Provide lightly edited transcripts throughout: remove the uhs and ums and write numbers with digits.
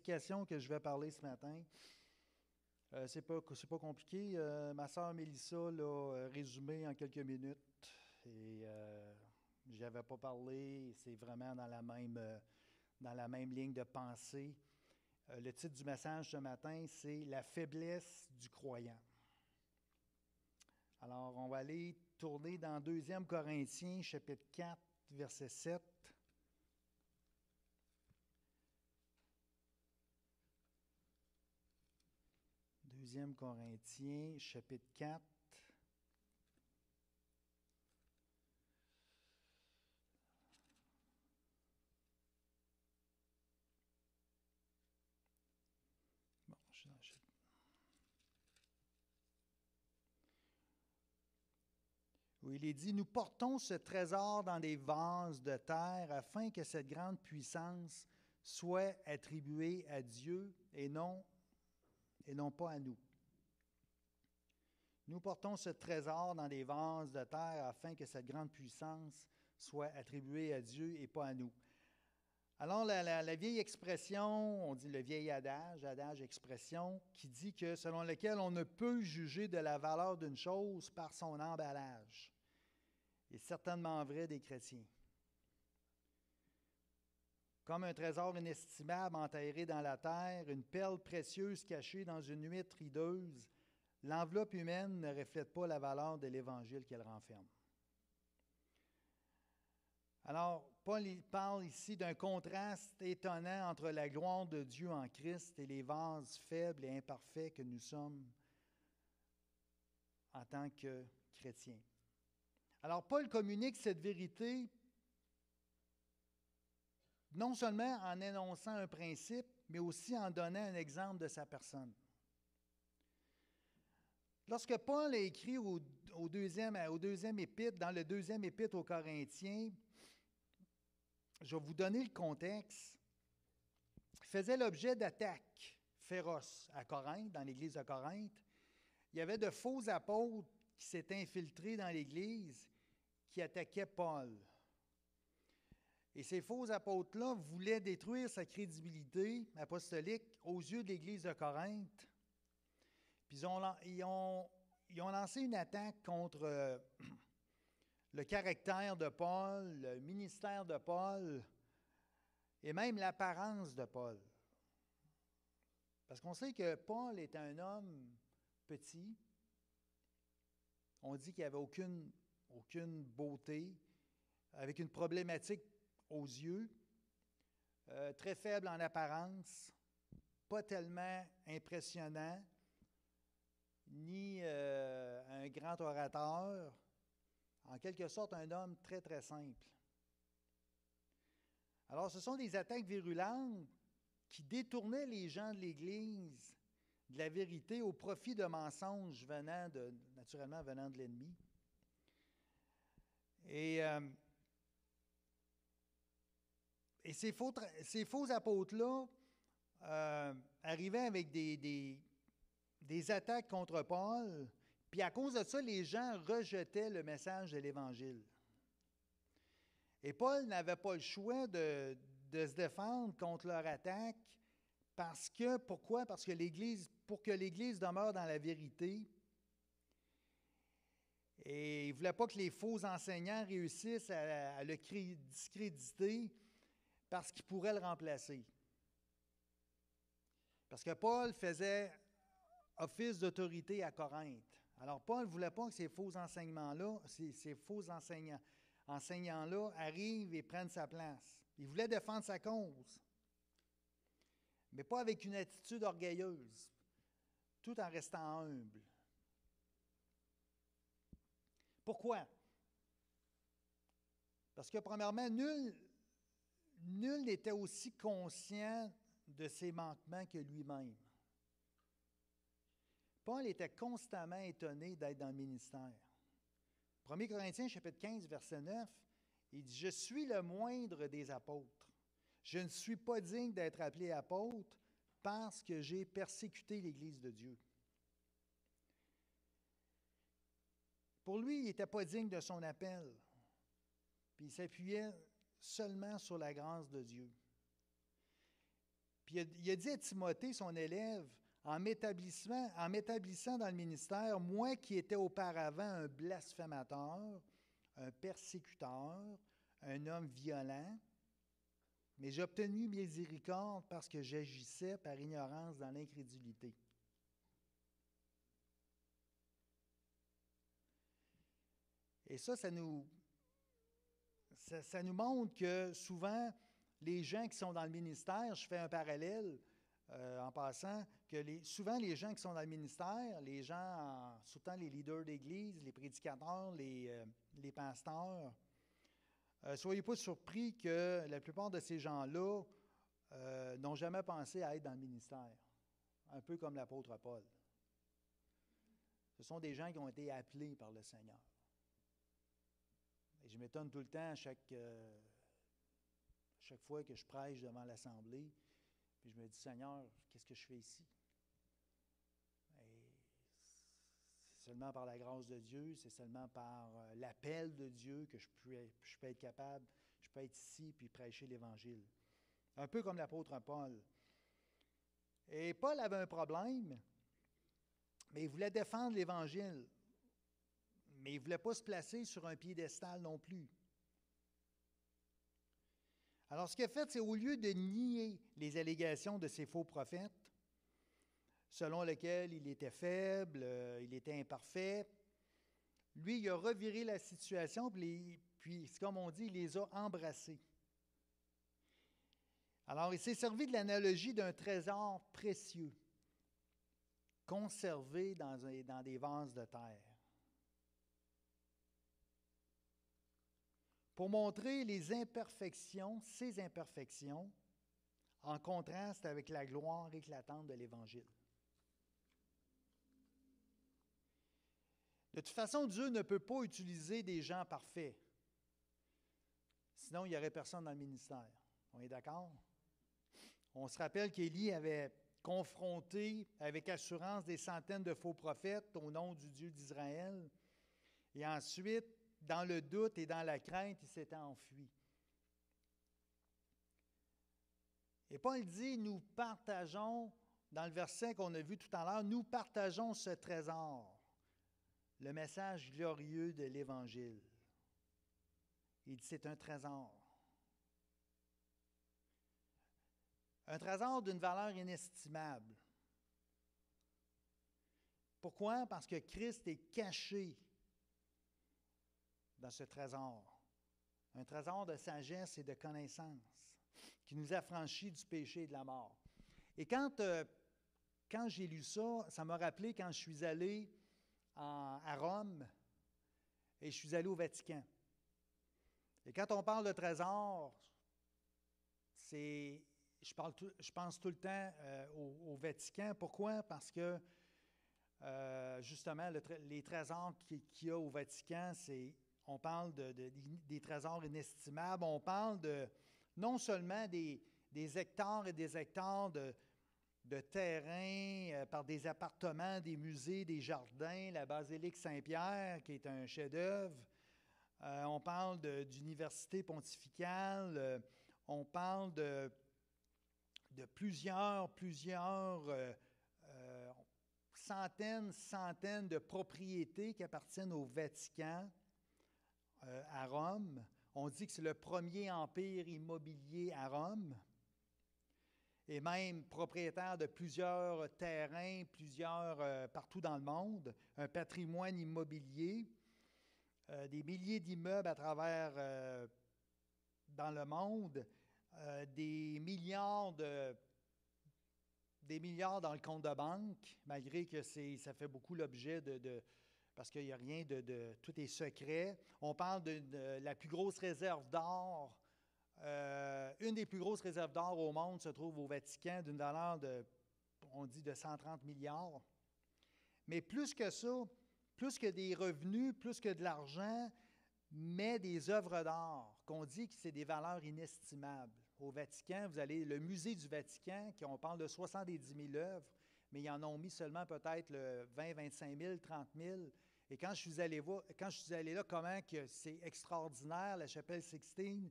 prédication que je vais parler ce matin, c'est pas compliqué. Ma sœur Mélissa l'a résumé en quelques minutes et je n'avais pas parlé. C'est vraiment dans la même ligne de pensée. Le titre du message ce matin, c'est « La faiblesse du croyant ». Alors, on va aller tourner dans 2 Corinthiens, chapitre 4, verset 7. 2 Corinthiens, chapitre 4. Bon, je suis dans le chapitre. Où il est dit, « Nous portons ce trésor dans des vases de terre afin que cette grande puissance soit attribuée à Dieu et non pas à nous. » Nous portons ce trésor dans des vases de terre afin que cette grande puissance soit attribuée à Dieu et pas à nous. Alors, la vieille expression, on dit le vieil adage, expression, qui dit que selon lequel on ne peut juger de la valeur d'une chose par son emballage, est certainement vrai des chrétiens. Comme un trésor inestimable enterré dans la terre, une perle précieuse cachée dans une huître hideuse, l'enveloppe humaine ne reflète pas la valeur de l'Évangile qu'elle renferme. Alors, Paul parle ici d'un contraste étonnant entre la gloire de Dieu en Christ et les vases faibles et imparfaits que nous sommes en tant que chrétiens. Alors, Paul communique cette vérité non seulement en énonçant un principe, mais aussi en donnant un exemple de sa personne. Lorsque Paul a écrit dans le deuxième épître aux Corinthiens, je vais vous donner le contexte, il faisait l'objet d'attaques féroces à Corinthe, dans l'Église de Corinthe. Il y avait de faux apôtres qui s'étaient infiltrés dans l'Église, qui attaquaient Paul. Et ces faux apôtres-là voulaient détruire sa crédibilité apostolique aux yeux de l'Église de Corinthe. Puis ils ont lancé une attaque contre le caractère de Paul, le ministère de Paul et même l'apparence de Paul. Parce qu'on sait que Paul est un homme petit. On dit qu'il n'avait aucune beauté, avec une problématique aux yeux, très faible en apparence, pas tellement impressionnant, ni un grand orateur, en quelque sorte un homme très, très simple. Alors, ce sont des attaques virulentes qui détournaient les gens de l'Église de la vérité au profit de mensonges naturellement venant de l'ennemi. Et ces faux apôtres-là arrivaient avec des attaques contre Paul, puis à cause de ça, les gens rejetaient le message de l'Évangile. Et Paul n'avait pas le choix de se défendre contre leur attaque, pourquoi? Parce que pour que l'Église demeure dans la vérité, et il ne voulait pas que les faux enseignants réussissent à le discréditer parce qu'ils pourraient le remplacer. Parce que Paul faisait office d'autorité à Corinthe. Alors, Paul ne voulait pas que ces faux enseignants-là arrivent et prennent sa place. Il voulait défendre sa cause, mais pas avec une attitude orgueilleuse, tout en restant humble. Pourquoi? Parce que, premièrement, nul n'était aussi conscient de ses manquements que lui-même. Paul était constamment étonné d'être dans le ministère. 1 Corinthiens, chapitre 15, verset 9, il dit « Je suis le moindre des apôtres. Je ne suis pas digne d'être appelé apôtre parce que j'ai persécuté l'Église de Dieu. » Pour lui, il n'était pas digne de son appel. Puis il s'appuyait seulement sur la grâce de Dieu. Puis il a dit à Timothée, son élève, en m'établissant dans le ministère, moi qui étais auparavant un blasphémateur, un persécuteur, un homme violent, mais j'ai obtenu miséricorde parce que j'agissais par ignorance dans l'incrédulité. Et ça nous montre que souvent, les gens qui sont dans le ministère, je fais un parallèle en passant, que souvent les gens qui sont dans le ministère, les gens, surtout les leaders d'église, les prédicateurs, les pasteurs, soyez pas surpris que la plupart de ces gens-là n'ont jamais pensé à être dans le ministère, un peu comme l'apôtre Paul. Ce sont des gens qui ont été appelés par le Seigneur. Et je m'étonne tout le temps, chaque fois que je prêche devant l'Assemblée, puis je me dis, Seigneur, qu'est-ce que je fais ici? Et c'est seulement par la grâce de Dieu, c'est seulement par l'appel de Dieu que je peux être capable, je peux être ici puis prêcher l'Évangile. Un peu comme l'apôtre Paul. Et Paul avait un problème, mais il voulait défendre l'Évangile. Mais il ne voulait pas se placer sur un piédestal non plus. Alors, ce qu'il a fait, c'est au lieu de nier les allégations de ces faux prophètes, selon lesquels il était faible, il était imparfait, lui, il a reviré la situation, puis comme on dit, il les a embrassés. Alors, il s'est servi de l'analogie d'un trésor précieux, conservé dans des vases de terre, pour montrer ses imperfections, en contraste avec la gloire éclatante de l'Évangile. De toute façon, Dieu ne peut pas utiliser des gens parfaits. Sinon, il n'y aurait personne dans le ministère. On est d'accord? On se rappelle qu'Élie avait confronté avec assurance des centaines de faux prophètes au nom du Dieu d'Israël. Et ensuite, dans le doute et dans la crainte, il s'était enfui. Et Paul dit, nous partageons, dans le verset qu'on a vu tout à l'heure, nous partageons ce trésor, le message glorieux de l'Évangile. Il dit, c'est un trésor. Un trésor d'une valeur inestimable. Pourquoi? Parce que Christ est caché dans ce trésor. Un trésor de sagesse et de connaissance qui nous affranchit du péché et de la mort. Et quand j'ai lu ça, ça m'a rappelé quand je suis allé à Rome et je suis allé au Vatican. Et quand on parle de trésor, je pense tout le temps au Vatican. Pourquoi? Parce que, justement, les trésors qu'il y a au Vatican, on parle des trésors inestimables. On parle non seulement des hectares et des hectares de terrain par des appartements, des musées, des jardins, la basilique Saint-Pierre, qui est un chef-d'œuvre. On parle d'université pontificale. On parle de plusieurs centaines de propriétés qui appartiennent au Vatican, à Rome. On dit que c'est le premier empire immobilier à Rome, et même propriétaire de plusieurs terrains, partout dans le monde, un patrimoine immobilier, des milliers d'immeubles à travers dans le monde, des milliards dans le compte de banque, malgré que ça fait beaucoup l'objet parce qu'il n'y a rien tout est secret. On parle de la plus grosse réserve d'or. Une des plus grosses réserves d'or au monde se trouve au Vatican, d'une valeur on dit de 130 milliards. Mais plus que ça, plus que des revenus, plus que de l'argent, mais des œuvres d'art, qu'on dit que c'est des valeurs inestimables. Au Vatican, vous allez le musée du Vatican, on parle de 70 000 œuvres, mais ils en ont mis seulement peut-être 20, 25 000, 30 000. Et quand je suis allé là, comment que c'est extraordinaire, la chapelle Sixtine,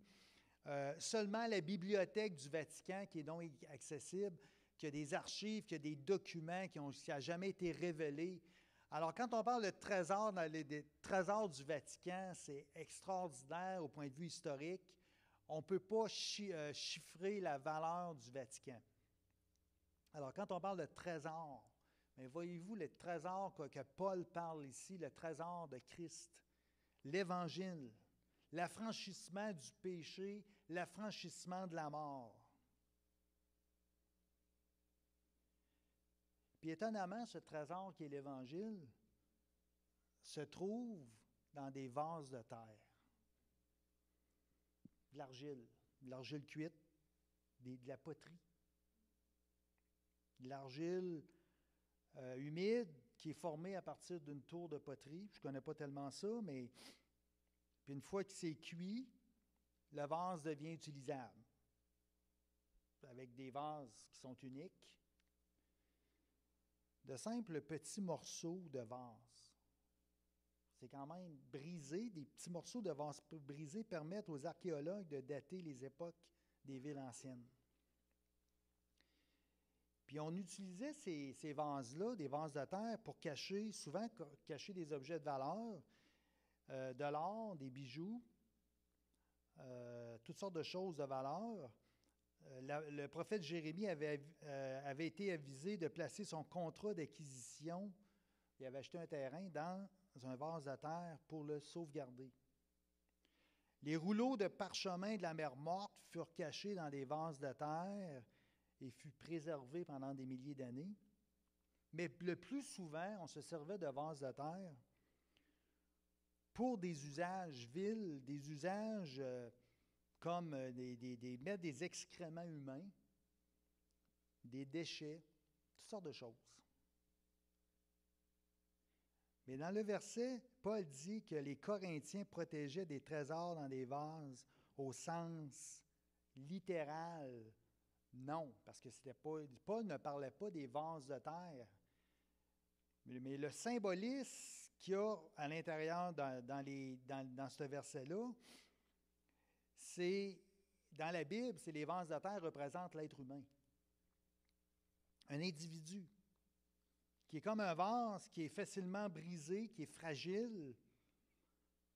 Seulement la bibliothèque du Vatican, qui est donc accessible, qui a des archives, qui a des documents qui n'ont jamais été révélés. Alors, quand on parle de trésors, des trésors du Vatican, c'est extraordinaire au point de vue historique. On ne peut pas chiffrer la valeur du Vatican. Alors, quand on parle de trésors, mais voyez-vous le trésor que Paul parle ici, le trésor de Christ, l'Évangile, l'affranchissement du péché, l'affranchissement de la mort. Puis étonnamment, ce trésor qui est l'Évangile se trouve dans des vases de terre. De l'argile cuite, de la poterie. De l'argile humide qui est formée à partir d'une tour de poterie. Je ne connais pas tellement ça, mais puis une fois que c'est cuit, le vase devient utilisable. Avec des vases qui sont uniques. De simples petits morceaux de vase. C'est quand même brisé. Des petits morceaux de vase brisés permettent aux archéologues de dater les époques des villes anciennes. Puis on utilisait ces vases-là, des vases de terre, pour souvent cacher des objets de valeur, de l'or, des bijoux, toutes sortes de choses de valeur. Le prophète Jérémie avait été avisé de placer son contrat d'acquisition. Il avait acheté un terrain dans un vase de terre pour le sauvegarder. Les rouleaux de parchemin de la mer Morte furent cachés dans des vases de terre et furent préservés pendant des milliers d'années. Mais le plus souvent, on se servait de vases de terre pour des usages vils, des usages comme mettre des excréments humains, des déchets, toutes sortes de choses. Mais dans le verset, Paul dit que les Corinthiens protégeaient des trésors dans des vases au sens littéral. Non, parce que Paul ne parlait pas des vases de terre. Mais le symbolisme qu'il y a à l'intérieur dans ce verset-là, dans la Bible, les vases de terre représentent l'être humain. Un individu qui est comme un vase, qui est facilement brisé, qui est fragile,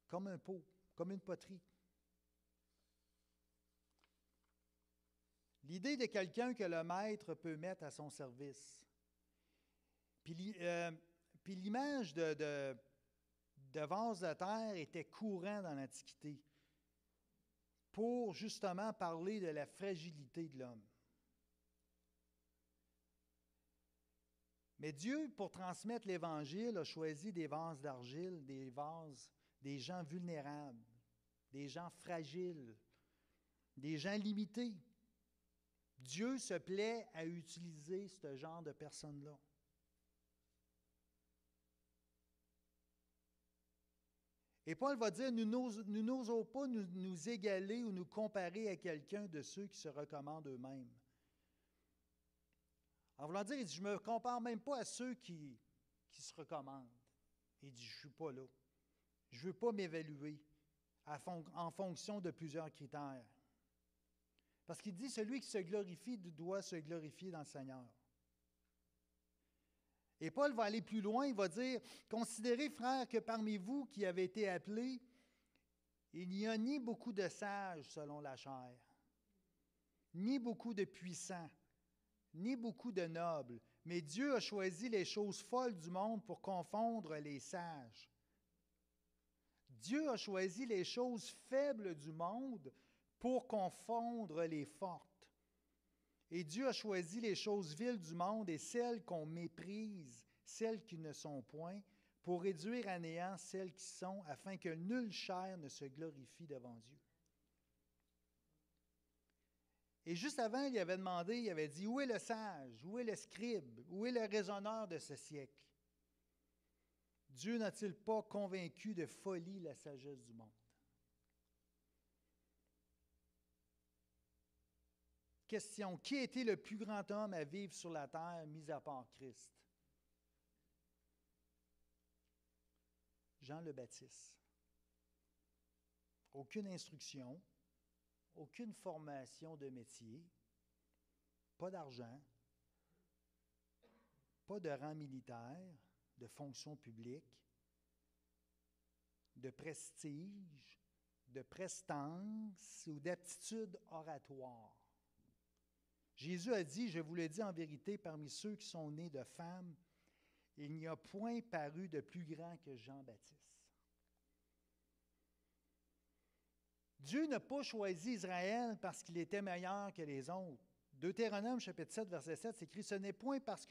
comme un pot, comme une poterie. L'idée de quelqu'un que le maître peut mettre à son service. Puis l'image de vase de terre était courant dans l'Antiquité pour justement parler de la fragilité de l'homme. Mais Dieu, pour transmettre l'Évangile, a choisi des vases d'argile, des gens vulnérables, des gens fragiles, des gens limités. Dieu se plaît à utiliser ce genre de personnes-là. Et Paul va dire, nous n'osons pas nous égaler ou nous comparer à quelqu'un de ceux qui se recommandent eux-mêmes. En voulant dire, il dit, je ne me compare même pas à ceux qui se recommandent. Il dit, je ne suis pas là. Je ne veux pas m'évaluer en fonction de plusieurs critères. Parce qu'il dit, celui qui se glorifie doit se glorifier dans le Seigneur. Et Paul va aller plus loin, il va dire, considérez, frères, que parmi vous qui avez été appelés, il n'y a ni beaucoup de sages selon la chair, ni beaucoup de puissants, ni beaucoup de nobles, mais Dieu a choisi les choses folles du monde pour confondre les sages. Dieu a choisi les choses faibles du monde pour confondre les fortes. Et Dieu a choisi les choses viles du monde et celles qu'on méprise, celles qui ne sont point, pour réduire à néant celles qui sont, afin que nulle chair ne se glorifie devant Dieu. Et juste avant, il avait demandé, il avait dit, où est le sage, où est le scribe, où est le raisonneur de ce siècle? Dieu n'a-t-il pas convaincu de folie la sagesse du monde? Question, qui a été le plus grand homme à vivre sur la terre, mis à part Christ? Jean le Baptiste. Aucune instruction, aucune formation de métier, pas d'argent, pas de rang militaire, de fonction publique, de prestige, de prestance ou d'aptitude oratoire. Jésus a dit, je vous le dis en vérité, parmi ceux qui sont nés de femmes, il n'y a point paru de plus grand que Jean-Baptiste. Dieu n'a pas choisi Israël parce qu'il était meilleur que les autres. Deutéronome chapitre 7, verset 7, c'est écrit, ce n'est point parce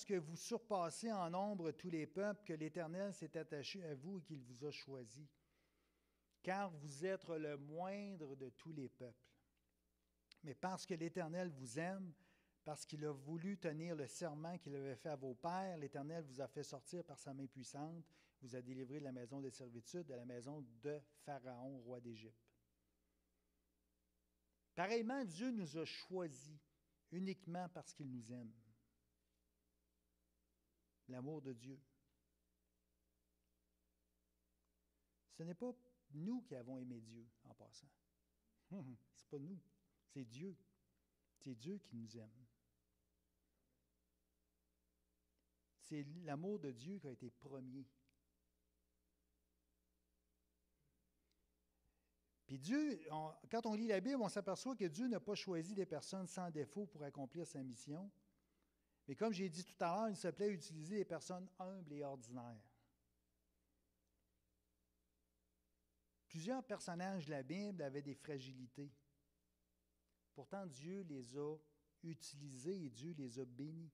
que vous surpassez en nombre tous les peuples que l'Éternel s'est attaché à vous et qu'il vous a choisi, car vous êtes le moindre de tous les peuples. Mais parce que l'Éternel vous aime, parce qu'il a voulu tenir le serment qu'il avait fait à vos pères, l'Éternel vous a fait sortir par sa main puissante, vous a délivré de la maison de servitude, de la maison de Pharaon, roi d'Égypte. Pareillement, Dieu nous a choisis uniquement parce qu'il nous aime. L'amour de Dieu. Ce n'est pas nous qui avons aimé Dieu en passant. C'est pas nous, c'est Dieu. C'est Dieu qui nous aime. C'est l'amour de Dieu qui a été premier. Puis Dieu, quand on lit la Bible, on s'aperçoit que Dieu n'a pas choisi des personnes sans défaut pour accomplir sa mission. Mais comme j'ai dit tout à l'heure, il se plaît à utiliser des personnes humbles et ordinaires. Plusieurs personnages de la Bible avaient des fragilités. Pourtant, Dieu les a utilisés et Dieu les a bénis.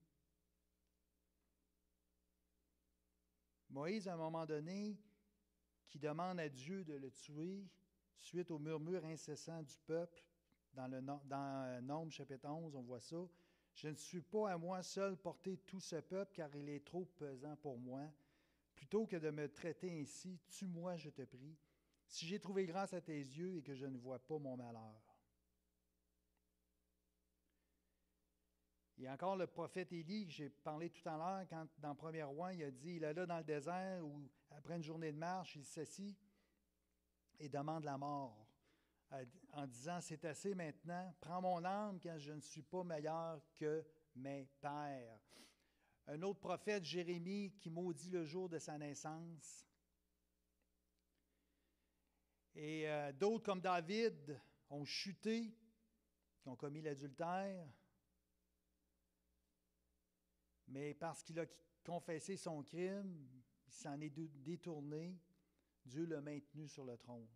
Moïse, à un moment donné, qui demande à Dieu de le tuer, suite au murmure incessant du peuple, dans Nombre chapitre 11, on voit ça. Je ne suis pas à moi seul porter tout ce peuple, car il est trop pesant pour moi. Plutôt que de me traiter ainsi, tue-moi, je te prie, si j'ai trouvé grâce à tes yeux et que je ne vois pas mon malheur. Il y a encore le prophète Élie, que j'ai parlé tout à l'heure, quand dans 1er Roi, il a dit, il est là dans le désert, où après une journée de marche, il s'assit et demande la mort, en disant, c'est assez maintenant, prends mon âme, car je ne suis pas meilleur que mes pères. Un autre prophète, Jérémie, qui maudit le jour de sa naissance. Et d'autres, comme David, ont chuté, qui ont commis l'adultère. Mais parce qu'il a confessé son crime, il s'en est détourné, Dieu l'a maintenu sur le trône.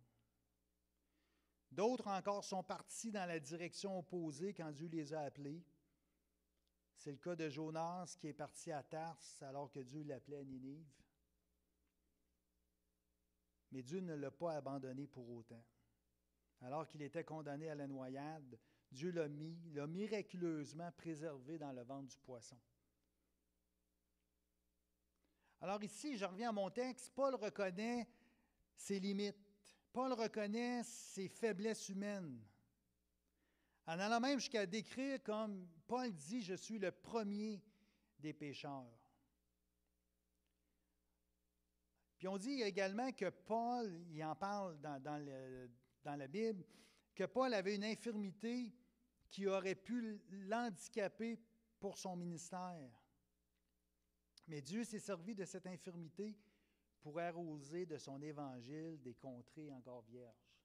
D'autres encore sont partis dans la direction opposée quand Dieu les a appelés. C'est le cas de Jonas qui est parti à Tarse alors que Dieu l'appelait à Ninive. Mais Dieu ne l'a pas abandonné pour autant. Alors qu'il était condamné à la noyade, Dieu l'a miraculeusement préservé dans le ventre du poisson. Alors ici, je reviens à mon texte, Paul reconnaît ses limites. Paul reconnaît ses faiblesses humaines. En allant même jusqu'à décrire comme Paul dit, je suis le premier des pécheurs. Puis on dit également que Paul, il en parle dans la Bible, que Paul avait une infirmité qui aurait pu l'handicaper pour son ministère. Mais Dieu s'est servi de cette infirmité pour arroser de son évangile des contrées encore vierges.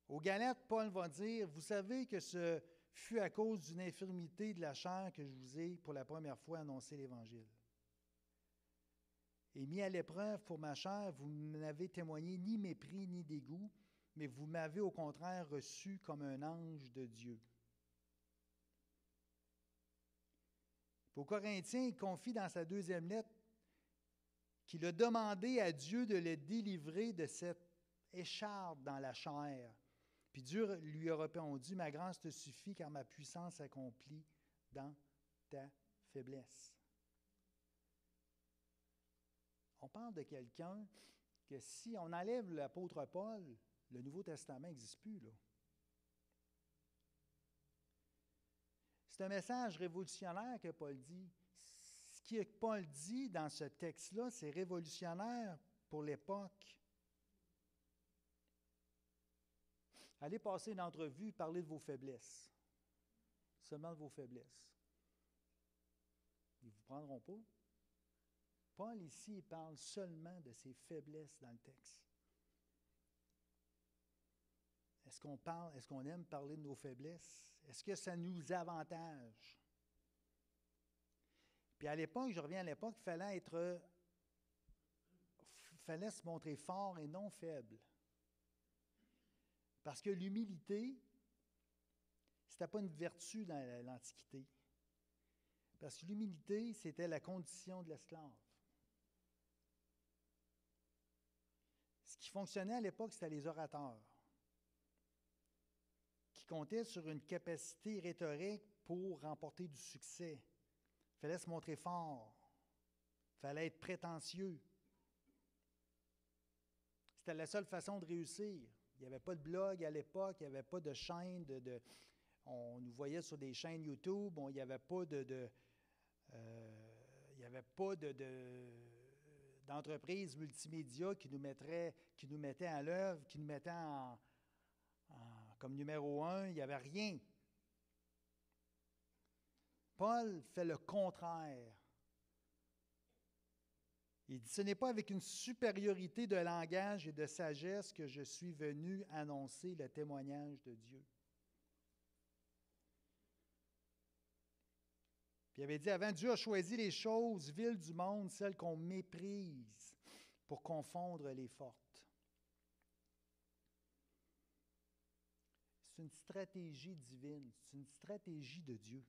Aux Galates, Paul va dire, vous savez que ce fut à cause d'une infirmité de la chair que je vous ai pour la première fois annoncé l'Évangile. Et mis à l'épreuve pour ma chair, vous n'avez témoigné ni mépris ni dégoût, mais vous m'avez au contraire reçu comme un ange de Dieu. Aux Corinthiens, il confie dans sa deuxième lettre qu'il a demandé à Dieu de le délivrer de cette écharpe dans la chair. Puis Dieu lui a répondu, ma grâce te suffit car ma puissance s'accomplit dans ta faiblesse. On parle de quelqu'un que si on enlève l'apôtre Paul, le Nouveau Testament n'existe plus, là. C'est un message révolutionnaire que Paul dit. Ce que Paul dit dans ce texte-là, c'est révolutionnaire pour l'époque. Allez passer une entrevue, parlez de vos faiblesses. Seulement de vos faiblesses. Ils ne vous prendront pas. Paul, ici, il parle seulement de ses faiblesses dans le texte. Est-ce qu'on aime parler de nos faiblesses? Est-ce que ça nous avantage? Puis à l'époque, je reviens à l'époque, il fallait se montrer fort et non faible. Parce que l'humilité, ce n'était pas une vertu dans l'Antiquité. Parce que l'humilité, c'était la condition de l'esclave. Ce qui fonctionnait à l'époque, c'était les orateurs, qui comptaient sur une capacité rhétorique pour remporter du succès. Il fallait se montrer fort. Il fallait être prétentieux. C'était la seule façon de réussir. Il n'y avait pas de blog à l'époque, il n'y avait pas de chaîne. On nous voyait sur des chaînes YouTube, il n'y avait pas d'entreprise multimédia qui nous mettait à l'œuvre, qui nous mettait comme numéro 1. Il n'y avait rien. Paul fait le contraire. Il dit, ce n'est pas avec une supériorité de langage et de sagesse que je suis venu annoncer le témoignage de Dieu. Puis il avait dit, avant, Dieu a choisi les choses viles du monde, celles qu'on méprise, pour confondre les fortes. C'est une stratégie divine, c'est une stratégie de Dieu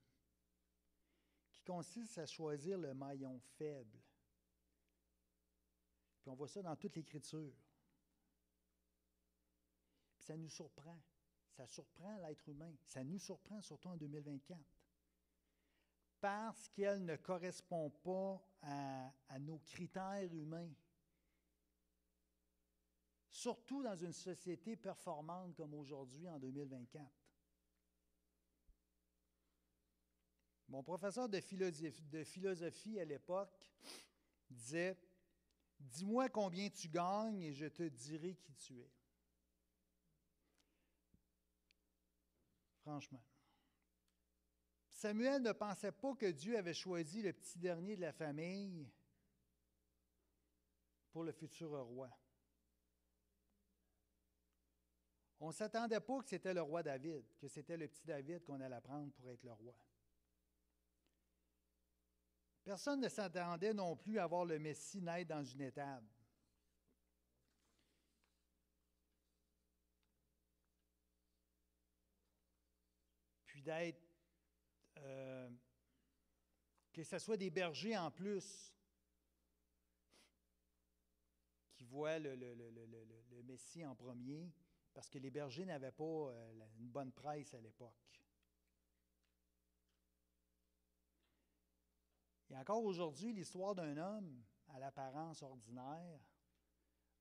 qui consiste à choisir le maillon faible. Puis on voit ça dans toute l'Écriture. Puis ça nous surprend. Ça surprend l'être humain. Ça nous surprend surtout en 2024. Parce qu'elle ne correspond pas à nos critères humains. Surtout dans une société performante comme aujourd'hui en 2024. Mon professeur de philosophie à l'époque disait, « Dis-moi combien tu gagnes et je te dirai qui tu es. » Franchement. Samuel ne pensait pas que Dieu avait choisi le petit dernier de la famille pour le futur roi. On ne s'attendait pas que c'était le roi David, que c'était le petit David qu'on allait prendre pour être le roi. Personne ne s'attendait non plus à voir le Messie naître dans une étable. Puis que ce soit des bergers en plus qui voient le Messie en premier, parce que les bergers n'avaient pas une bonne presse à l'époque. Et encore aujourd'hui, l'histoire d'un homme à l'apparence ordinaire,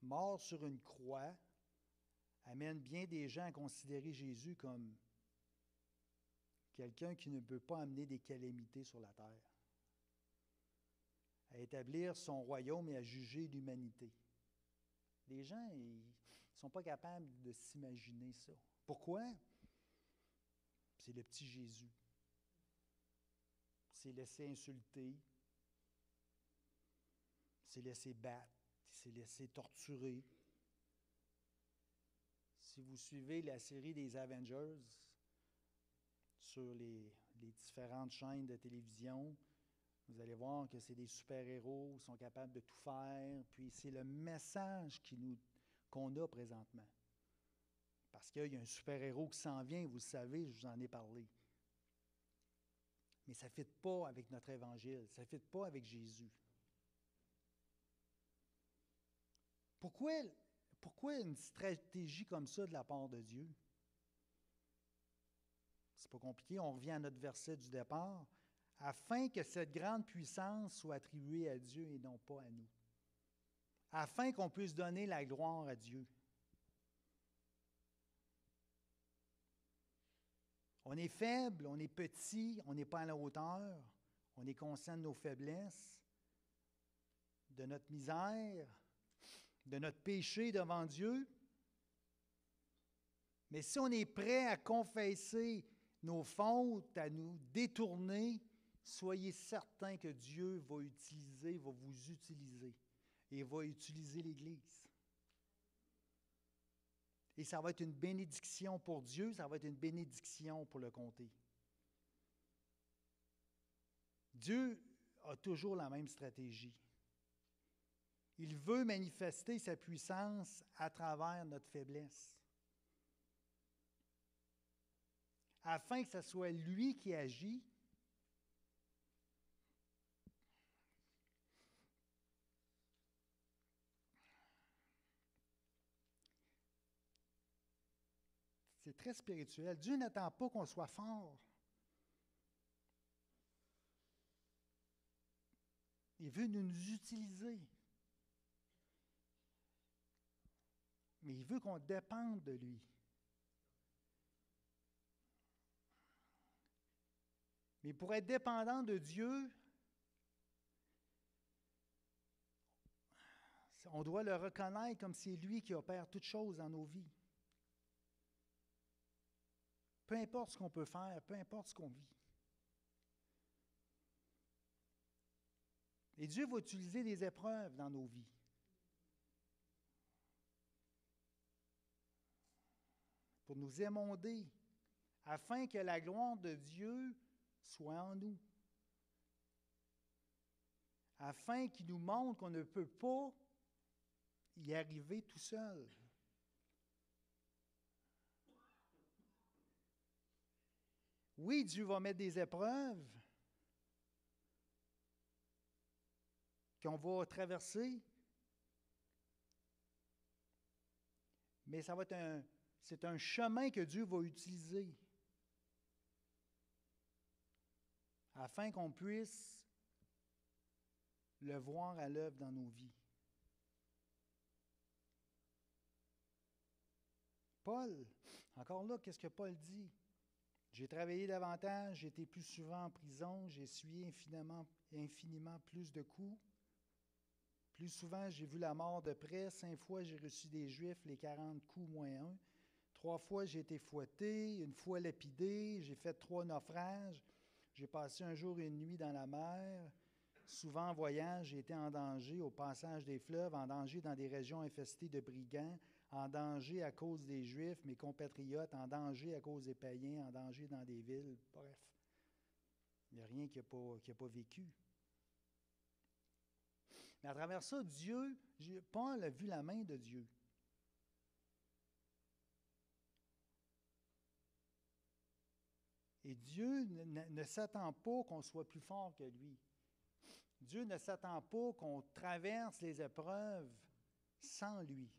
mort sur une croix, amène bien des gens à considérer Jésus comme quelqu'un qui ne peut pas amener des calamités sur la terre, à établir son royaume et à juger l'humanité. Les gens, ils ne sont pas capables de s'imaginer ça. Pourquoi? C'est le petit Jésus. Il s'est laissé insulter, il s'est laissé battre, il s'est laissé torturer. Si vous suivez la série des Avengers sur les différentes chaînes de télévision, vous allez voir que c'est des super-héros, ils sont capables de tout faire, puis c'est le message qu'on a présentement. Parce qu'il y a un super-héros qui s'en vient, vous le savez, je vous en ai parlé. Mais ça ne fit pas avec notre évangile, ça ne fit pas avec Jésus. Pourquoi une stratégie comme ça de la part de Dieu? C'est pas compliqué, on revient à notre verset du départ. Afin que cette grande puissance soit attribuée à Dieu et non pas à nous. Afin qu'on puisse donner la gloire à Dieu. On est faible, on est petit, on n'est pas à la hauteur, on est conscient de nos faiblesses, de notre misère, de notre péché devant Dieu. Mais si on est prêt à confesser nos fautes, à nous détourner, soyez certains que Dieu va vous utiliser et va utiliser l'Église. Et ça va être une bénédiction pour Dieu, ça va être une bénédiction pour le comté. Dieu a toujours la même stratégie. Il veut manifester sa puissance à travers notre faiblesse, afin que ce soit lui qui agit. C'est très spirituel. Dieu n'attend pas qu'on soit fort. Il veut nous utiliser. Mais il veut qu'on dépende de lui. Mais pour être dépendant de Dieu, on doit le reconnaître comme c'est lui qui opère toutes choses dans nos vies. Peu importe ce qu'on peut faire, peu importe ce qu'on vit. Et Dieu va utiliser des épreuves dans nos vies. Pour nous émonder, afin que la gloire de Dieu soit en nous. Afin qu'il nous montre qu'on ne peut pas y arriver tout seul. Oui, Dieu va mettre des épreuves qu'on va traverser, mais c'est un chemin que Dieu va utiliser afin qu'on puisse le voir à l'œuvre dans nos vies. Paul, encore là, qu'est-ce que Paul dit? J'ai travaillé davantage, j'ai été plus souvent en prison, j'ai essuyé infiniment plus de coups. Plus souvent, j'ai vu la mort de près. 5 fois, j'ai reçu des Juifs, les 40 coups moins 1. 3 fois, j'ai été fouetté, 1 fois lapidé, j'ai fait 3 naufrages. J'ai passé 1 jour et 1 nuit dans la mer. Souvent en voyage, j'ai été en danger au passage des fleuves, en danger dans des régions infestées de brigands, en danger à cause des Juifs, mes compatriotes, en danger à cause des païens, en danger dans des villes. Bref, il n'y a rien qui n'a pas vécu. Mais à travers ça, Paul a vu la main de Dieu. Et Dieu ne s'attend pas qu'on soit plus fort que lui. Dieu ne s'attend pas qu'on traverse les épreuves sans lui.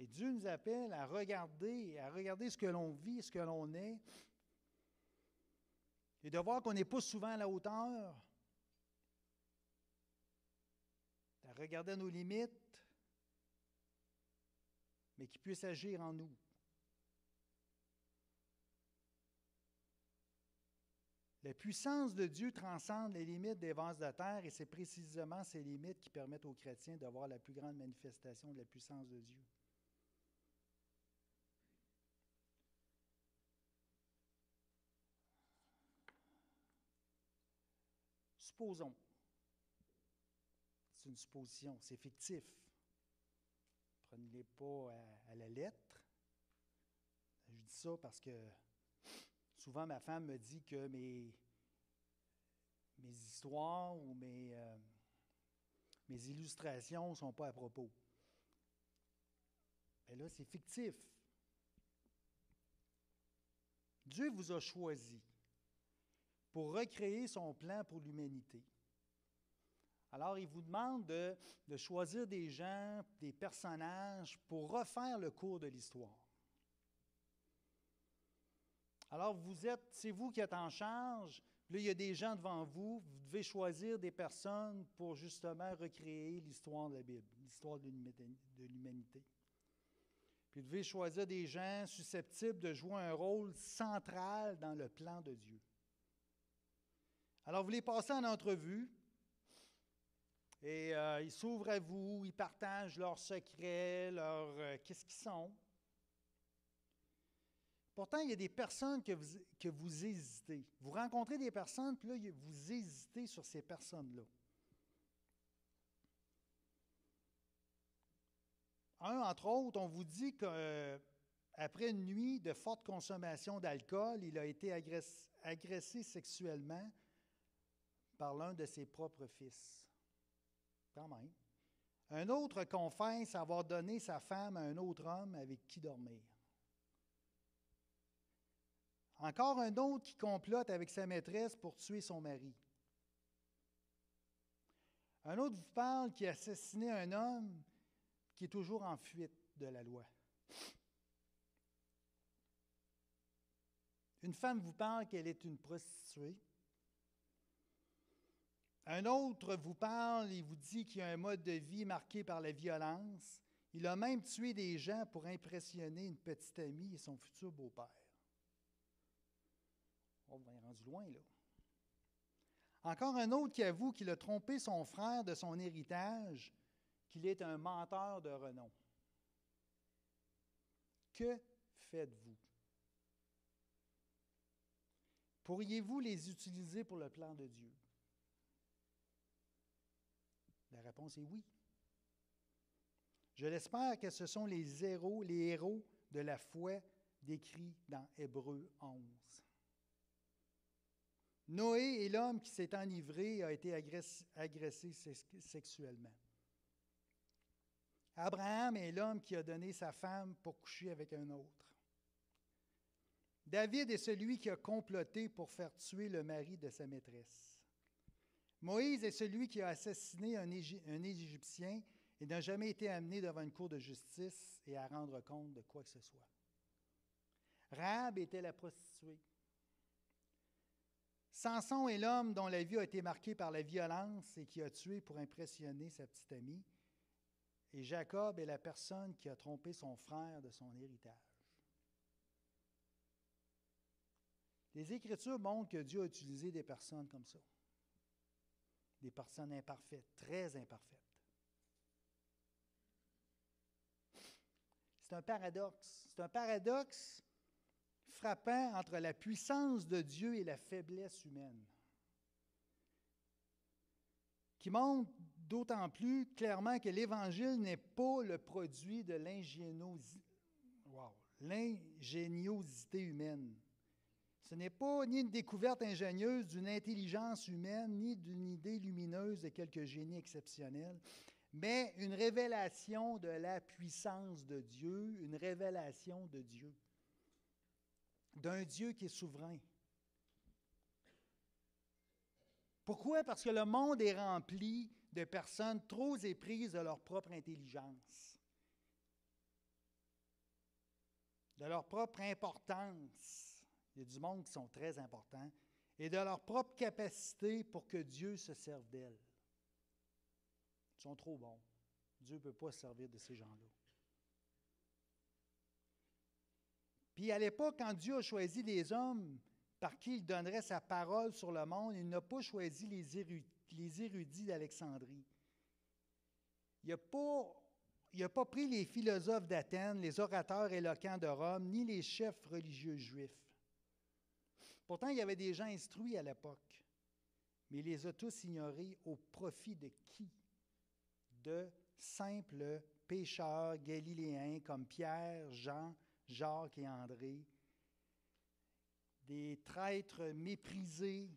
Et Dieu nous appelle à regarder ce que l'on vit, ce que l'on est, et de voir qu'on n'est pas souvent à la hauteur, à regarder nos limites, mais qu'il puisse agir en nous. La puissance de Dieu transcende les limites des vases de terre, et c'est précisément ces limites qui permettent aux chrétiens de voir la plus grande manifestation de la puissance de Dieu. Supposons, c'est une supposition, c'est fictif. Prenez-les pas à la lettre. Je dis ça parce que souvent ma femme me dit que mes histoires ou mes illustrations ne sont pas à propos. Mais là, c'est fictif. Dieu vous a choisi pour recréer son plan pour l'humanité. Alors, il vous demande de choisir des gens, des personnages pour refaire le cours de l'histoire. Alors, c'est vous qui êtes en charge. Là, il y a des gens devant vous. Vous devez choisir des personnes pour justement recréer l'histoire de la Bible, l'histoire de l'humanité. Puis vous devez choisir des gens susceptibles de jouer un rôle central dans le plan de Dieu. Alors, vous les passez en entrevue et ils s'ouvrent à vous, ils partagent leurs secrets, qu'est-ce qu'ils sont. Pourtant, il y a des personnes que vous hésitez. Vous rencontrez des personnes, puis là, vous hésitez sur ces personnes-là. Entre autres, on vous dit qu'après une nuit de forte consommation d'alcool, il a été agressé sexuellement par l'un de ses propres fils. Quand même. Un autre confesse avoir donné sa femme à un autre homme avec qui dormir. Encore un autre qui complote avec sa maîtresse pour tuer son mari. Un autre vous parle qui a assassiné un homme qui est toujours en fuite de la loi. Une femme vous parle qu'elle est une prostituée. Un autre vous parle et vous dit qu'il a un mode de vie marqué par la violence. Il a même tué des gens pour impressionner une petite amie et son futur beau-père. On va rendu loin, là. Encore un autre qui avoue qu'il a trompé son frère de son héritage, qu'il est un menteur de renom. Que faites-vous? Pourriez-vous les utiliser pour le plan de Dieu? La réponse est oui. Je l'espère que ce sont les héros de la foi décrits dans Hébreux 11. Noé est l'homme qui s'est enivré et a été agressé sexuellement. Abraham est l'homme qui a donné sa femme pour coucher avec un autre. David est celui qui a comploté pour faire tuer le mari de sa maîtresse. Moïse est celui qui a assassiné un Égyptien et n'a jamais été amené devant une cour de justice et à rendre compte de quoi que ce soit. Rahab était la prostituée. Samson est l'homme dont la vie a été marquée par la violence et qui a tué pour impressionner sa petite amie. Et Jacob est la personne qui a trompé son frère de son héritage. Les Écritures montrent que Dieu a utilisé des personnes comme ça. Des personnes imparfaites, très imparfaites. C'est un paradoxe. C'est un paradoxe frappant entre la puissance de Dieu et la faiblesse humaine, qui montre d'autant plus clairement que l'Évangile n'est pas le produit de l'ingéniosité humaine. Ce n'est pas ni une découverte ingénieuse d'une intelligence humaine, ni d'une idée lumineuse de quelques génies exceptionnels, mais une révélation de la puissance de Dieu, une révélation de Dieu, d'un Dieu qui est souverain. Pourquoi? Parce que le monde est rempli de personnes trop éprises de leur propre intelligence, de leur propre importance. Il y a du monde qui sont très importants, et de leur propre capacité pour que Dieu se serve d'elles. Ils sont trop bons. Dieu ne peut pas se servir de ces gens-là. Puis à l'époque, quand Dieu a choisi les hommes par qui il donnerait sa parole sur le monde, il n'a pas choisi les érudits d'Alexandrie. Il n'a pas pris les philosophes d'Athènes, les orateurs éloquents de Rome, ni les chefs religieux juifs. Pourtant, il y avait des gens instruits à l'époque, mais il les a tous ignorés au profit de qui? De simples pécheurs galiléens comme Pierre, Jean, Jacques et André, des traîtres méprisés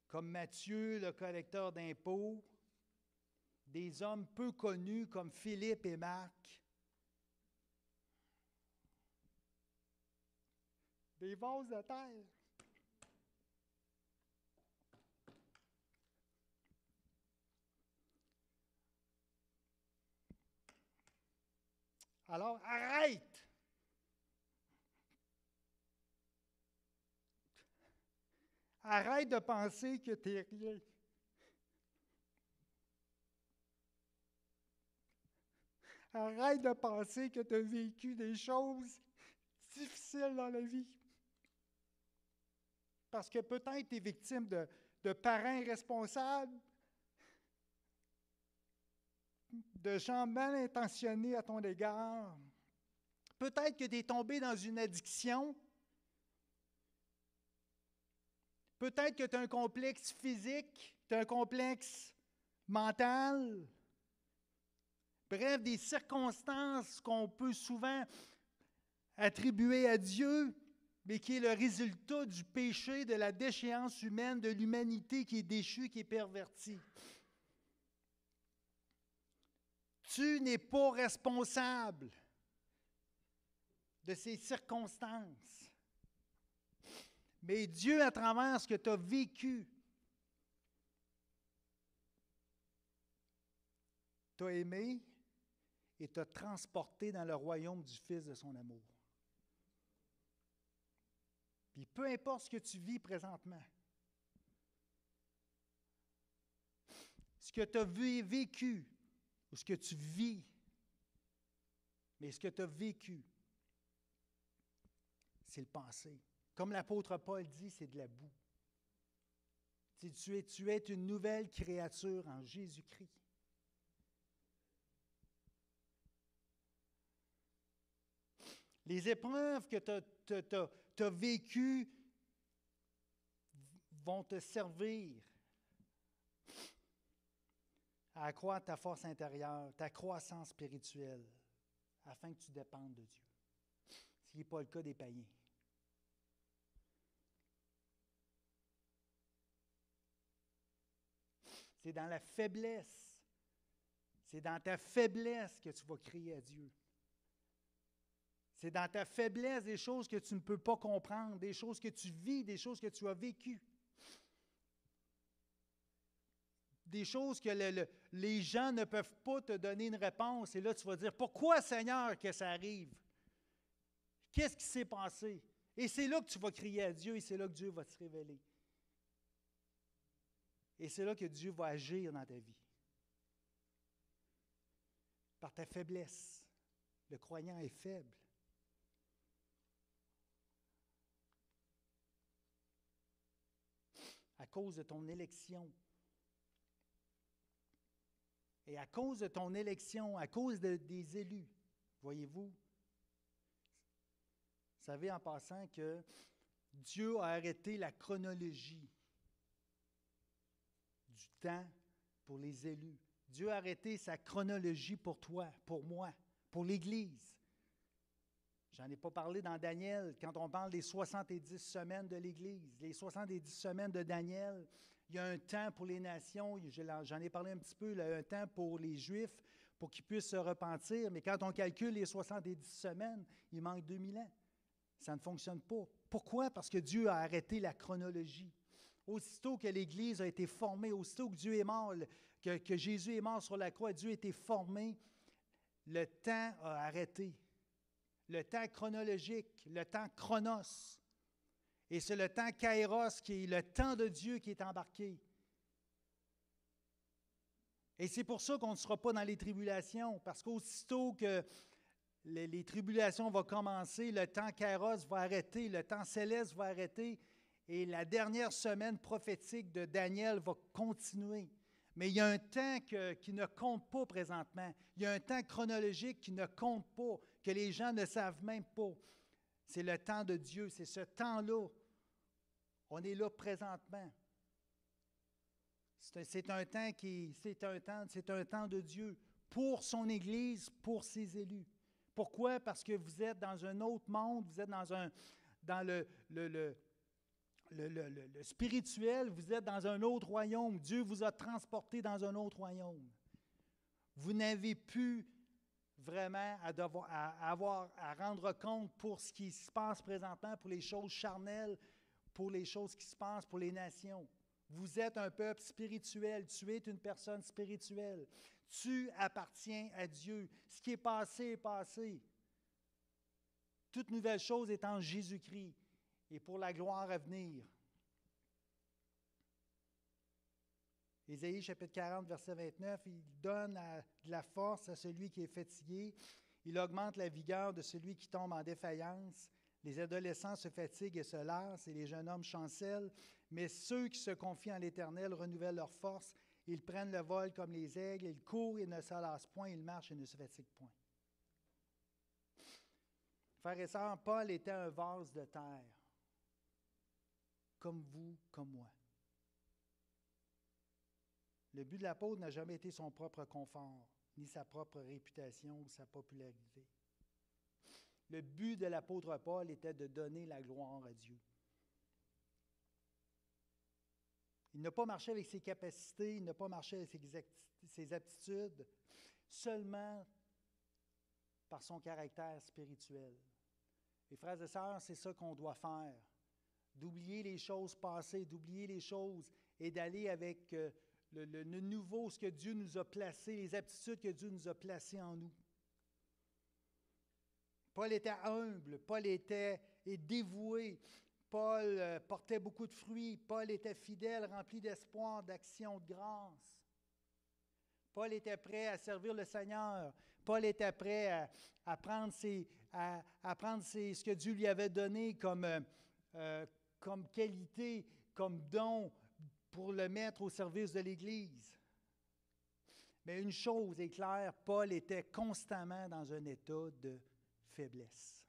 comme Matthieu, le collecteur d'impôts, des hommes peu connus comme Philippe et Marc, des vases de terre. Alors, arrête! Arrête de penser que tu n'es rien. Arrête de penser que tu as vécu des choses difficiles dans la vie. Parce que peut-être tu es victime de de parents irresponsables, de gens mal intentionnés à ton égard. Peut-être que tu es tombé dans une addiction. Peut-être que tu as un complexe physique, tu as un complexe mental. Bref, des circonstances qu'on peut souvent attribuer à Dieu, mais qui est le résultat du péché, de la déchéance humaine, de l'humanité qui est déchue, qui est pervertie. Tu n'es pas responsable de ces circonstances. Mais Dieu, à travers ce que tu as vécu, t'a aimé et t'a transporté dans le royaume du Fils de son amour. Puis peu importe ce que tu vis présentement, ce que tu as vécu ou ce que tu vis, mais ce que tu as vécu, c'est le passé. Comme l'apôtre Paul dit, c'est de la boue. Tu es une nouvelle créature en Jésus-Christ. Les épreuves que tu as vécues vont te servir à accroître ta force intérieure, ta croissance spirituelle, afin que tu dépendes de Dieu. Ce qui n'est pas le cas des païens. C'est dans la faiblesse. C'est dans ta faiblesse que tu vas crier à Dieu. C'est dans ta faiblesse des choses que tu ne peux pas comprendre, des choses que tu vis, des choses que tu as vécues. Des choses que les gens ne peuvent pas te donner une réponse. Et là, tu vas dire, pourquoi, Seigneur, que ça arrive? Qu'est-ce qui s'est passé? Et c'est là que tu vas crier à Dieu et c'est là que Dieu va se révéler. Et c'est là que Dieu va agir dans ta vie. Par ta faiblesse. Le croyant est faible. À cause de ton élection. Et à cause de ton élection, à cause des élus, voyez-vous, vous savez en passant que Dieu a arrêté la chronologie du temps pour les élus. Dieu a arrêté sa chronologie pour toi, pour moi, pour l'Église. J'en ai pas parlé dans Daniel, quand on parle des 70 semaines de l'Église. Les 70 semaines de Daniel, il y a un temps pour les nations, j'en ai parlé un petit peu, un temps pour les Juifs, pour qu'ils puissent se repentir. Mais quand on calcule les 70 semaines, il manque 2000 ans. Ça ne fonctionne pas. Pourquoi? Parce que Dieu a arrêté la chronologie. Aussitôt que l'Église a été formée, aussitôt que Dieu est mort, que Jésus est mort sur la croix, Dieu a été formé, le temps a arrêté. Le temps chronologique, le temps chronos. Et c'est le temps kairos, qui est le temps de Dieu qui est embarqué. Et c'est pour ça qu'on ne sera pas dans les tribulations, parce qu'aussitôt que les tribulations vont commencer, le temps kairos va arrêter, le temps céleste va arrêter, et la dernière semaine prophétique de Daniel va continuer. Mais il y a un temps qui ne compte pas présentement. Il y a un temps chronologique qui ne compte pas, que les gens ne savent même pas. C'est le temps de Dieu, c'est ce temps-là. On est là présentement. C'est un temps de Dieu pour son Église, pour ses élus. Pourquoi? Parce que vous êtes dans un autre monde, vous êtes dans le spirituel, vous êtes dans un autre royaume. Dieu vous a transporté dans un autre royaume. Vous n'avez plus vraiment à rendre compte pour ce qui se passe présentement, pour les choses charnelles, pour les choses qui se passent pour les nations. Vous êtes un peuple spirituel, tu es une personne spirituelle. Tu appartiens à Dieu. Ce qui est passé est passé. Toute nouvelle chose est en Jésus-Christ et pour la gloire à venir. Ésaïe chapitre 40, verset 29, il donne de la force à celui qui est fatigué. Il augmente la vigueur de celui qui tombe en défaillance. Les adolescents se fatiguent et se lassent, et les jeunes hommes chancellent. Mais ceux qui se confient en l'Éternel renouvellent leur force. Ils prennent le vol comme les aigles. Ils courent et ne se lassent point. Ils marchent et ne se fatiguent point. Frères et sœurs, Paul était un vase de terre, comme vous, comme moi. Le but de l'apôtre n'a jamais été son propre confort, ni sa propre réputation ou sa popularité. Le but de l'apôtre Paul était de donner la gloire à Dieu. Il n'a pas marché avec ses capacités, il n'a pas marché avec ses aptitudes, seulement par son caractère spirituel. Et frères et sœurs, c'est ça qu'on doit faire. D'oublier les choses passées, d'oublier les choses et d'aller avec le nouveau, ce que Dieu nous a placé, les aptitudes que Dieu nous a placées en nous. Paul était humble, Paul était dévoué, Paul portait beaucoup de fruits, Paul était fidèle, rempli d'espoir, d'action, de grâce. Paul était prêt à servir le Seigneur. Paul était prêt à prendre ce que Dieu lui avait donné comme qualité, comme don, pour le mettre au service de l'Église. Mais une chose est claire, Paul était constamment dans un état de faiblesse.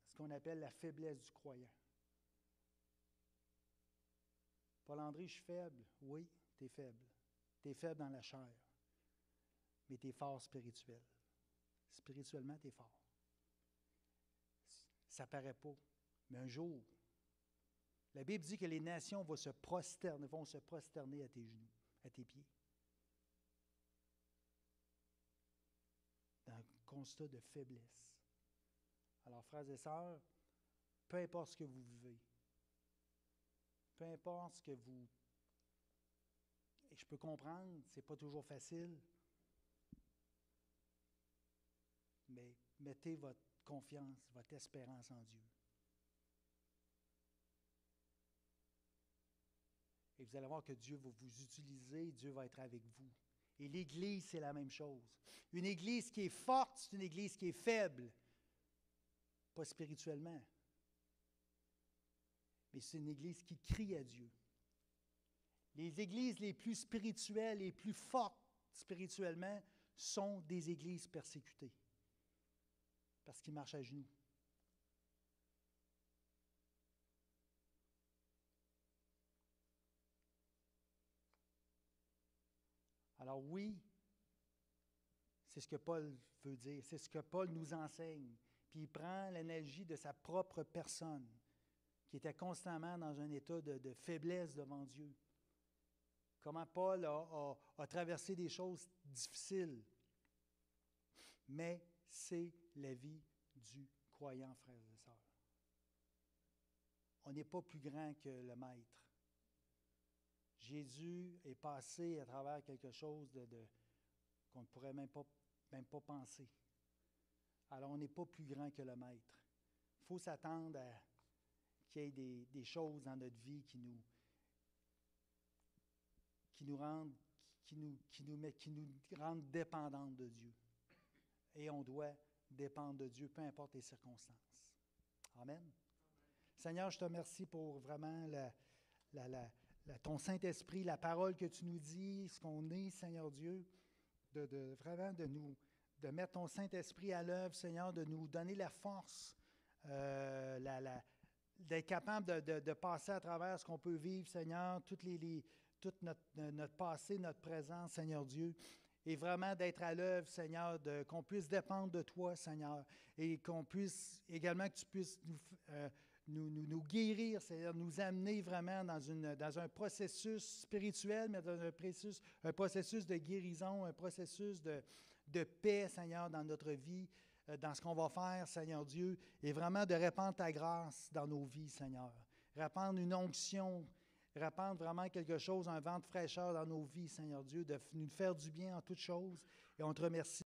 Ce qu'on appelle la faiblesse du croyant. Paul-André, je suis faible. Oui, tu es faible. Tu es faible dans la chair. Mais tu es fort spirituel. Spirituellement, tu es fort. Ça ne paraît pas. Mais un jour, la Bible dit que les nations vont se prosterner à tes genoux, à tes pieds. Dans un constat de faiblesse. Alors, frères et sœurs, peu importe ce que vous vivez, peu importe ce que vous... Et je peux comprendre, ce n'est pas toujours facile, mais mettez votre confiance, votre espérance en Dieu. Et vous allez voir que Dieu va vous utiliser, Dieu va être avec vous. Et l'Église, c'est la même chose. Une Église qui est forte, c'est une Église qui est faible. Pas spirituellement. Mais c'est une Église qui crie à Dieu. Les Églises les plus spirituelles, les plus fortes spirituellement, sont des Églises persécutées. Parce qu'ils marchent à genoux. Alors oui, c'est ce que Paul veut dire, c'est ce que Paul nous enseigne. Puis il prend l'analogie de sa propre personne, qui était constamment dans un état de faiblesse devant Dieu. Comment Paul a traversé des choses difficiles. Mais c'est la vie du croyant, frères et sœurs. On n'est pas plus grand que le Maître. Jésus est passé à travers quelque chose qu'on ne pourrait même pas penser. Alors, on n'est pas plus grand que le Maître. Il faut s'attendre à qu'il y ait des choses dans notre vie qui nous rendent dépendants de Dieu. Et on doit dépendre de Dieu, peu importe les circonstances. Amen. Seigneur, je te remercie pour vraiment ton Saint-Esprit, la parole que tu nous dis, ce qu'on est, Seigneur Dieu, vraiment de mettre ton Saint-Esprit à l'œuvre, Seigneur, de nous donner la force, d'être capable de passer à travers ce qu'on peut vivre, Seigneur, tout notre passé, notre présent, Seigneur Dieu, et vraiment d'être à l'œuvre, Seigneur, qu'on puisse dépendre de toi, Seigneur, et qu'on puisse également, que tu puisses nous guérir, c'est-à-dire nous amener vraiment dans un processus spirituel, mais dans un processus de guérison, un processus de paix, Seigneur, dans notre vie, dans ce qu'on va faire, Seigneur Dieu, et vraiment de répandre ta grâce dans nos vies, Seigneur. Répandre une onction, répandre vraiment quelque chose, un vent de fraîcheur dans nos vies, Seigneur Dieu, de nous faire du bien en toutes choses. Et on te remercie.